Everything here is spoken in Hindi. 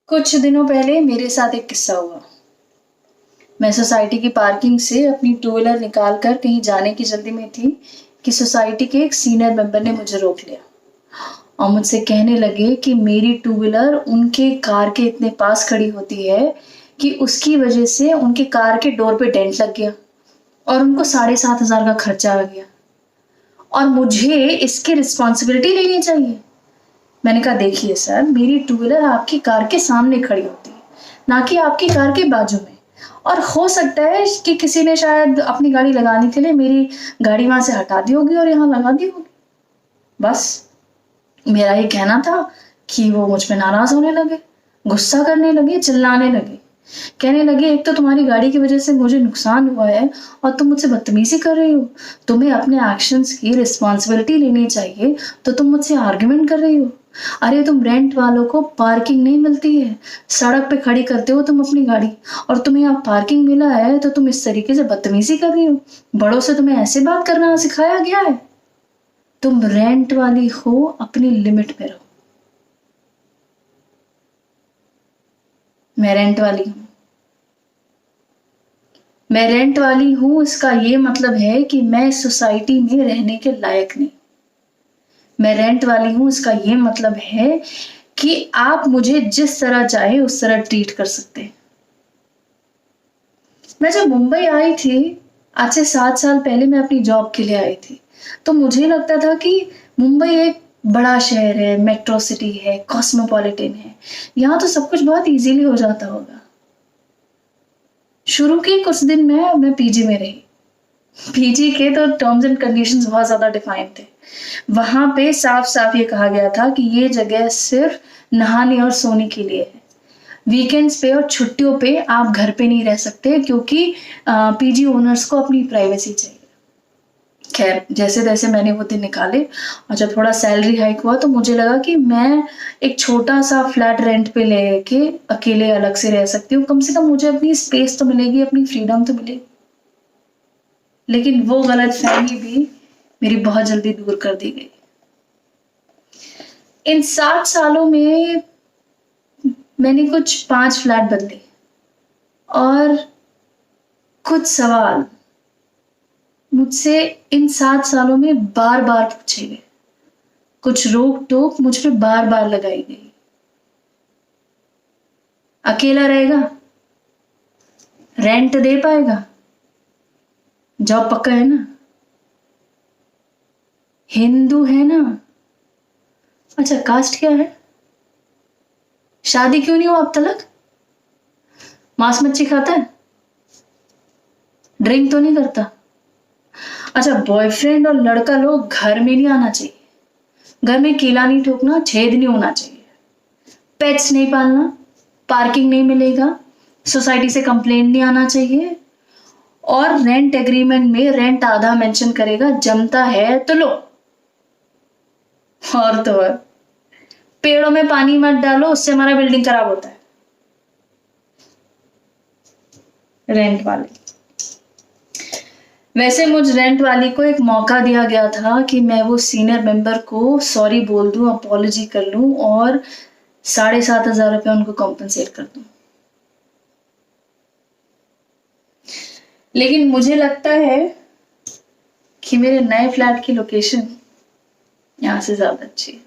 कुछ दिनों पहले मेरे साथ एक किस्सा हुआ। मैं सोसाइटी की पार्किंग से अपनी टू व्हीलर निकाल कर कहीं जाने की जल्दी में थी कि सोसाइटी के एक सीनियर मेंबर ने मुझे रोक लिया और मुझसे कहने लगे कि मेरी टू व्हीलर उनके कार के इतने पास खड़ी होती है कि उसकी वजह से उनके कार के डोर पे डेंट लग गया और उनको 7,500 का खर्चा आ गया और मुझे इसकी रिस्पॉन्सिबिलिटी लेनी चाहिए। मैंने कहा देखिए सर, मेरी टू व्हीलर आपकी कार के सामने खड़ी होती है, ना कि आपकी कार के बाजू में। और हो सकता है कि किसी ने शायद अपनी गाड़ी लगाने के लिए मेरी गाड़ी वहां से हटा दी होगी और यहाँ लगा दी होगी। बस मेरा ये कहना था कि वो मुझ पे नाराज होने लगे, गुस्सा करने लगे, चिल्लाने लगे, कहने लगे एक तो तुम्हारी गाड़ी की वजह से मुझे नुकसान हुआ है और तुम मुझसे बदतमीजी कर रही हो। तुम्हें अपने एक्शंस की रिस्पॉन्सिबिलिटी लेनी चाहिए, तो तुम मुझसे आर्ग्यूमेंट कर रही हो। अरे तुम रेंट वालों को पार्किंग नहीं मिलती है, सड़क पे खड़ी करते हो तुम अपनी गाड़ी, और तुम्हें यहाँ पार्किंग मिला है तो तुम इस तरीके से बदतमीजी कर रही हो। बड़ों से तुम्हें ऐसे बात करना सिखाया गया है? तुम रेंट वाली हो, अपनी लिमिट में रहो। मैं रेंट वाली हूँ। मैं रेंट वाली हूँ, इसका ये मतलब है कि मैं इस सोसाइटी में रहने के लायक नहीं। मैं रेंट वाली हूँ, इसका ये मतलब है कि आप मुझे जिस तरह चाहे उस तरह ट्रीट कर सकते हैं। मैं जब मुंबई आई थी, आज से 7 साल पहले मैं अपनी जॉब के लिए आई थी, तो मुझे लगता था कि मुंबई एक बड़ा शहर है, मेट्रो सिटी है, कॉस्मोपॉलिटन है, यहाँ तो सब कुछ बहुत इजीली हो जाता होगा। शुरू के कुछ दिन मैं पीजी में रही। पीजी के तो टर्म्स एंड कंडीशंस बहुत ज्यादा डिफाइंड थे। वहां पे साफ साफ ये कहा गया था कि ये जगह सिर्फ नहाने और सोने के लिए है। वीकेंड्स पे और छुट्टियों पे आप घर पे नहीं रह सकते, क्योंकि पीजी ओनर्स को अपनी प्राइवेसी चाहिए। खैर, जैसे तैसे मैंने वो दिन निकाले और जब थोड़ा सैलरी हाइक हुआ तो मुझे लगा कि मैं एक छोटा सा फ्लैट रेंट पे लेके अकेले अलग से रह सकती हूँ। कम से कम मुझे अपनी स्पेस तो मिलेगी, अपनी फ्रीडम तो मिलेगी। लेकिन वो गलत फहमी भी मेरी बहुत जल्दी दूर कर दी गई। इन 7 सालों में मैंने कुछ 5 फ्लैट बदले और कुछ सवाल मुझसे इन 7 सालों में बार बार पूछे गए। कुछ रोक टोक मुझ पे बार बार लगाई गई। अकेला रहेगा? रेंट दे पाएगा? जॉब पक्का है ना? हिंदू है ना? अच्छा, कास्ट क्या है? शादी क्यों नहीं हुआ अब तक? मांस मच्छी खाता है? ड्रिंक तो नहीं करता? अच्छा, बॉयफ्रेंड और लड़का लोग घर में नहीं आना चाहिए, घर में कीला नहीं ठोकना, छेद नहीं होना चाहिए, पेट्स नहीं पालना, पार्किंग नहीं मिलेगा, सोसाइटी से कंप्लेंट नहीं आना चाहिए, और रेंट एग्रीमेंट में रेंट आधा मेंशन करेगा, जमता है तो लो। और तो और पेड़ों में पानी मत डालो, उससे हमारा बिल्डिंग खराब होता है। रेंट वाले, वैसे मुझ रेंट वाली को एक मौका दिया गया था कि मैं वो सीनियर मेंबर को सॉरी बोल दूं, अपॉलॉजी कर लूं और 7,500 उनको कॉम्पनसेट कर दूं। लेकिन मुझे लगता है कि मेरे नए फ्लैट की लोकेशन यहाँ से ज्यादा अच्छी है।